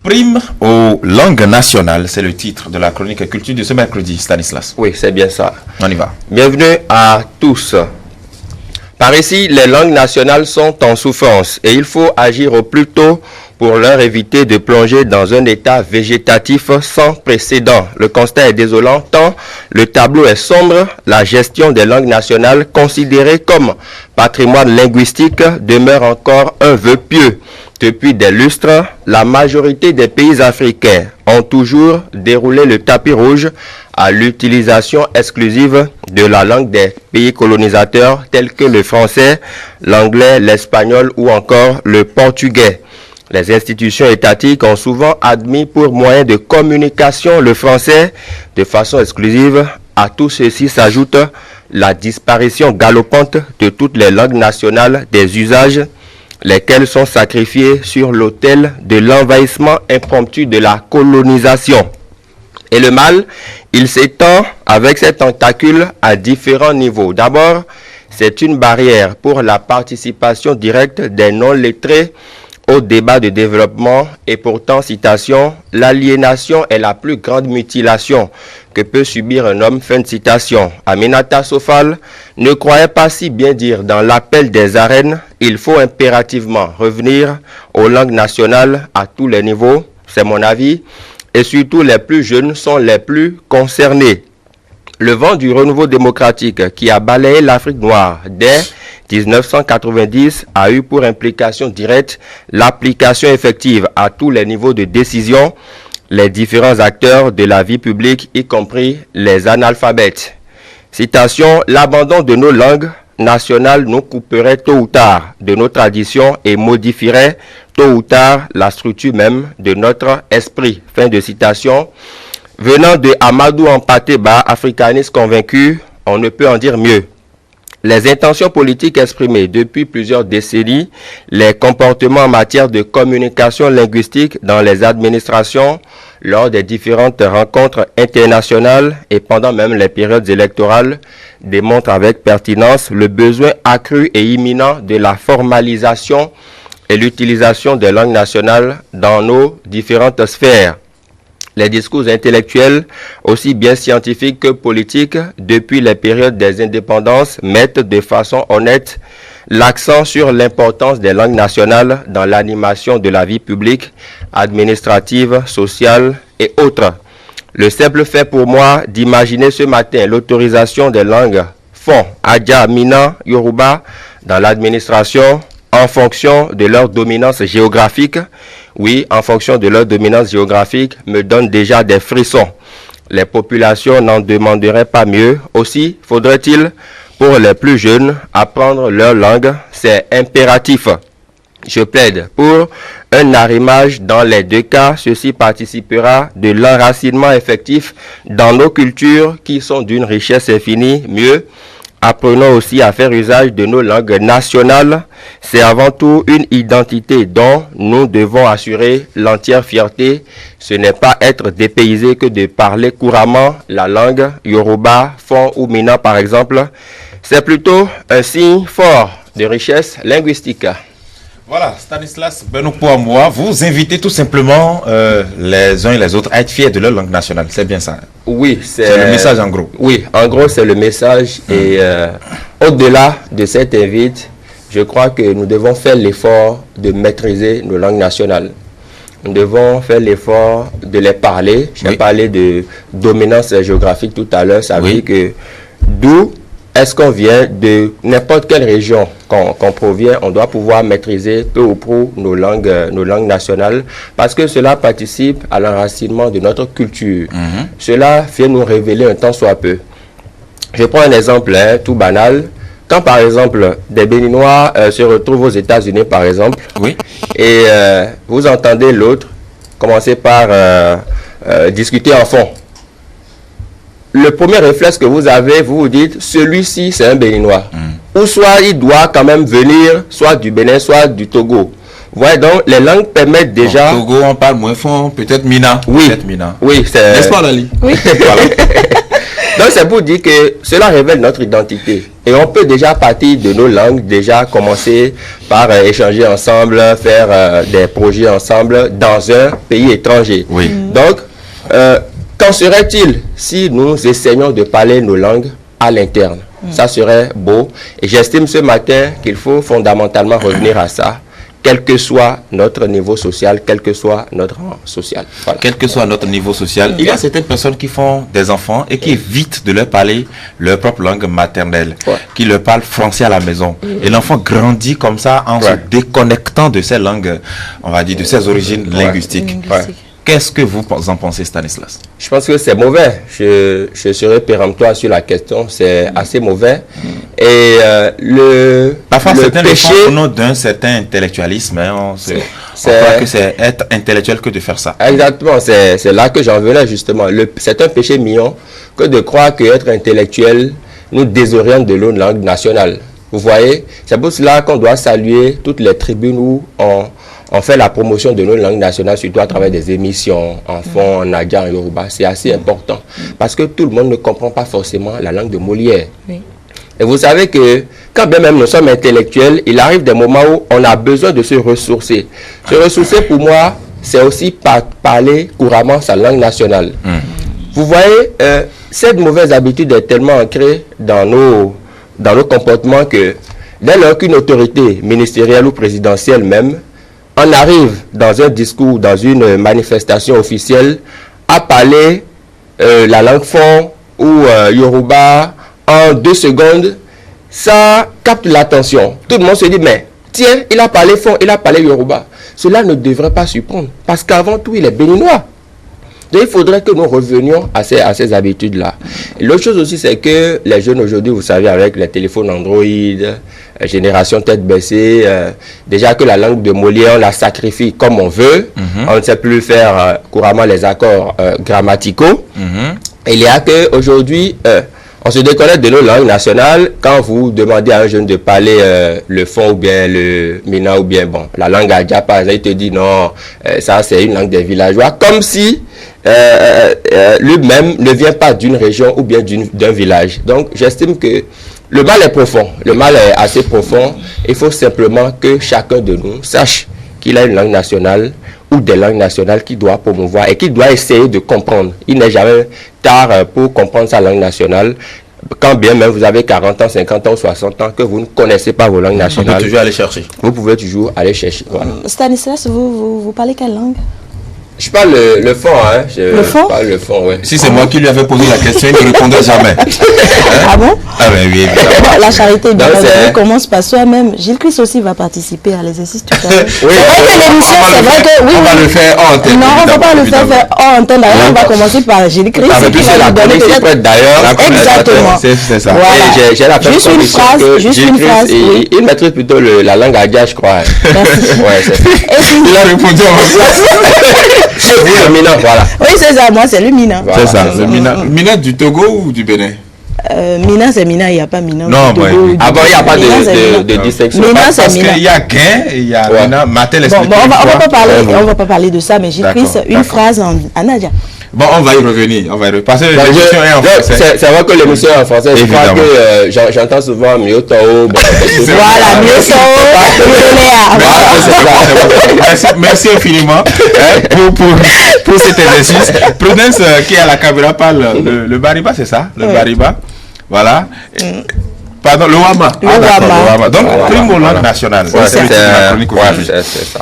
Prime aux langues nationales, c'est le titre de la chronique culture de ce mercredi, Stanislas. Oui, c'est bien ça. On y va. Bienvenue à tous. Par ici, les langues nationales sont en souffrance et il faut agir au plus tôt pour leur éviter de plonger dans un état végétatif sans précédent. Le constat est désolant tant le tableau est sombre. La gestion des langues nationales, considérées comme patrimoine linguistique, demeure encore un vœu pieux. Depuis des lustres, la majorité des pays africains ont toujours déroulé le tapis rouge à l'utilisation exclusive de la langue des pays colonisateurs tels que le français, l'anglais, l'espagnol ou encore le portugais. Les institutions étatiques ont souvent admis pour moyen de communication le français de façon exclusive. À tout ceci s'ajoute la disparition galopante de toutes les langues nationales des usages, lesquels sont sacrifiés sur l'autel de l'envahissement impromptu de la colonisation. Et le mal, il s'étend avec ces tentacules à différents niveaux. D'abord, c'est une barrière pour la participation directe des non-lettrés au débat de développement et pourtant, citation, l'aliénation est la plus grande mutilation que peut subir un homme, fin de citation. Aminata Sofal ne croyait pas si bien dire dans l'appel des arènes, il faut impérativement revenir aux langues nationales à tous les niveaux, c'est mon avis, et surtout les plus jeunes sont les plus concernés. Le vent du renouveau démocratique qui a balayé l'Afrique noire dès 1990 a eu pour implication directe l'application effective à tous les niveaux de décision, les différents acteurs de la vie publique, y compris les analphabètes. Citation, l'abandon de nos langues nationales nous couperait tôt ou tard de nos traditions et modifierait tôt ou tard la structure même de notre esprit. Fin de citation. Venant de Amadou Hampâté-Bâ, africaniste convaincu, on ne peut en dire mieux. Les intentions politiques exprimées depuis plusieurs décennies, les comportements en matière de communication linguistique dans les administrations, lors des différentes rencontres internationales et pendant même les périodes électorales, démontrent avec pertinence le besoin accru et imminent de la formalisation et l'utilisation des langues nationales dans nos différentes sphères. Les discours intellectuels, aussi bien scientifiques que politiques, depuis les périodes des indépendances, mettent de façon honnête l'accent sur l'importance des langues nationales dans l'animation de la vie publique, administrative, sociale et autres. Le simple fait pour moi d'imaginer ce matin l'autorisation des langues Fon, Adja, Mina, Yoruba dans l'administration en fonction de leur dominance géographique, oui, en fonction de leur dominance géographique, me donne déjà des frissons. Les populations n'en demanderaient pas mieux. Aussi, faudrait-il, pour les plus jeunes, apprendre leur langue. C'est impératif. Je plaide pour un arrimage dans les deux cas. Ceci participera de l'enracinement effectif dans nos cultures qui sont d'une richesse infinie. Mieux, apprenons aussi à faire usage de nos langues nationales. C'est avant tout une identité dont nous devons assurer l'entière fierté. Ce n'est pas être dépaysé que de parler couramment la langue Yoruba, Fon ou Mina par exemple. C'est plutôt un signe fort de richesse linguistique. Voilà, Stanislas Benokouamoua, vous invitez tout simplement les uns et les autres à être fiers de leur langue nationale, c'est bien ça? Oui, c'est le message en gros. Oui, en gros c'est le message et au-delà de cette invite, je crois que nous devons faire l'effort de maîtriser nos langues nationales. Nous devons faire l'effort de les parler. J'ai parlé de dominance géographique tout à l'heure, ça veut dire que d'où est-ce qu'on vient, de n'importe quelle région qu'on provient, on doit pouvoir maîtriser peu ou prou nos langues nationales parce que cela participe à l'enracinement de notre culture. Cela vient nous révéler un tant soit peu. Je prends un exemple tout banal. Quand par exemple des Béninois se retrouvent aux États-Unis par exemple, et vous entendez l'autre commencer par discuter en fond. Le premier réflexe que vous avez, vous vous dites, celui-ci c'est un Béninois. Ou soit il doit quand même venir, soit du Bénin, soit du Togo. Vous voyez donc, les langues permettent déjà... Togo, on parle moins fort, peut-être Mina. Oui, peut-être Mina. Oui, c'est... N'est-ce pas, Lali? Oui. Donc c'est pour dire que cela révèle notre identité. Et on peut déjà partir de nos langues, déjà commencer par échanger ensemble, faire des projets ensemble dans un pays étranger. Oui. Donc, qu'en serait-il si nous essayions de parler nos langues à l'interne? Ça serait beau. Et j'estime ce matin qu'il faut fondamentalement revenir à ça, quel que soit notre niveau social, quel que soit notre rang social. Voilà. Quel que soit notre niveau social, il y a certaines personnes qui font des enfants et qui évitent de leur parler leur propre langue maternelle, qui leur parlent français à la maison. Et l'enfant grandit comme ça en se déconnectant de ses langues, on va dire, de ses origines linguistiques. Qu'est-ce que vous en pensez, Stanislas? Je pense que c'est mauvais. Je serai péremptoire sur la question. C'est assez mauvais. Et parfois, le certains péché, le font au nom d'un certain intellectualisme. Hein, on croit que c'est être intellectuel que de faire ça. Exactement. C'est là que j'en venais justement. C'est un péché mignon que de croire qu'être intellectuel nous désoriente de notre langue nationale. Vous voyez? C'est pour cela qu'on doit saluer toutes les tribunes où on fait la promotion de nos langues nationales, surtout à travers des émissions en fond, en Nadia, en Yoruba. C'est assez important parce que tout le monde ne comprend pas forcément la langue de Molière. Oui. Et vous savez que quand bien même nous sommes intellectuels, il arrive des moments où on a besoin de se ressourcer. Se ressourcer, pour moi, c'est aussi parler couramment sa langue nationale. Vous voyez, cette mauvaise habitude est tellement ancrée dans nos comportements que dès lors qu'une autorité ministérielle ou présidentielle même, on arrive dans un discours, dans une manifestation officielle, à parler la langue fon ou Yoruba en 2 secondes, ça capte l'attention. Tout le monde se dit, mais tiens, il a parlé fon, il a parlé Yoruba. Cela ne devrait pas surprendre, parce qu'avant tout, il est béninois. Donc, il faudrait que nous revenions à ces habitudes-là. L'autre chose aussi, c'est que les jeunes aujourd'hui, vous savez, avec les téléphones Android, génération tête baissée, déjà que la langue de Molière, on la sacrifie comme on veut. On ne sait plus faire couramment les accords grammaticaux. Il y a qu'aujourd'hui, on se déconnecte de nos langues nationales. Quand vous demandez à un jeune de parler le fon ou bien le mina ou bien la langue adja, par exemple, il te dit non, ça c'est une langue des villageois, comme si lui-même ne vient pas d'une région ou bien d'un village. Donc j'estime que le mal est profond, le mal est assez profond. Il faut simplement que chacun de nous sache qu'il a une langue nationale ou des langues nationales qu'il doit promouvoir et qu'il doit essayer de comprendre. Il n'est jamais tard pour comprendre sa langue nationale. Quand bien même vous avez 40 ans, 50 ans, 60 ans, que vous ne connaissez pas vos langues nationales, on peut toujours aller chercher. Vous pouvez toujours aller chercher. Voilà. Stanislas, vous parlez quelle langue? Je parle le fond, hein. Le fond? Parle le fond, ouais. Si c'est moi qui lui avais posé la question, il ne répondait jamais. Ah bon? Ah ben oui, évidemment. Bon, la charité, bien on commence par soi-même. Gilles Christ aussi va participer à l'exercice tout à l'heure. Oui, c'est vrai que l'émission, c'est vrai que... Oui, on va le faire en antenne. Non, on ne va pas le faire en antenne. D'ailleurs, on va commencer par Gilles Christ. C'est la première qui prête d'ailleurs. Exactement. C'est ça. Voilà. J'ai la juste une phrase. Juste une phrase. Il maîtrise plutôt la langue adja, je crois. Merci. Ouais, c'est ça. Il a répondu en place. Le Mina, voilà. Oui, c'est ça, moi c'est le Mina. Voilà, c'est ça, le Mina. Mina du Togo ou du Bénin? Mina c'est Mina, il n'y a pas Mina. Non, du Togo, ah bon, il n'y a pas de distinction. Mina c'est Mina. Parce qu'il y a Gain et il y a Mina. Matel explique. Bon, on va pas parler de ça, mais j'ai pris une phrase en Nadia. Bon, on va y revenir. Parce que l'émission est en français. C'est vrai que l'émission est en français. Je crois que j'entends souvent Mio Tao. Voilà, Mio Tao. Merci infiniment pour cet exercice. Prudence qui est à la caméra parle le Bariba, c'est ça? Le Bariba. Voilà. Pardon, le Wama. Le Wama. Donc, primo langue nationale. C'est ça.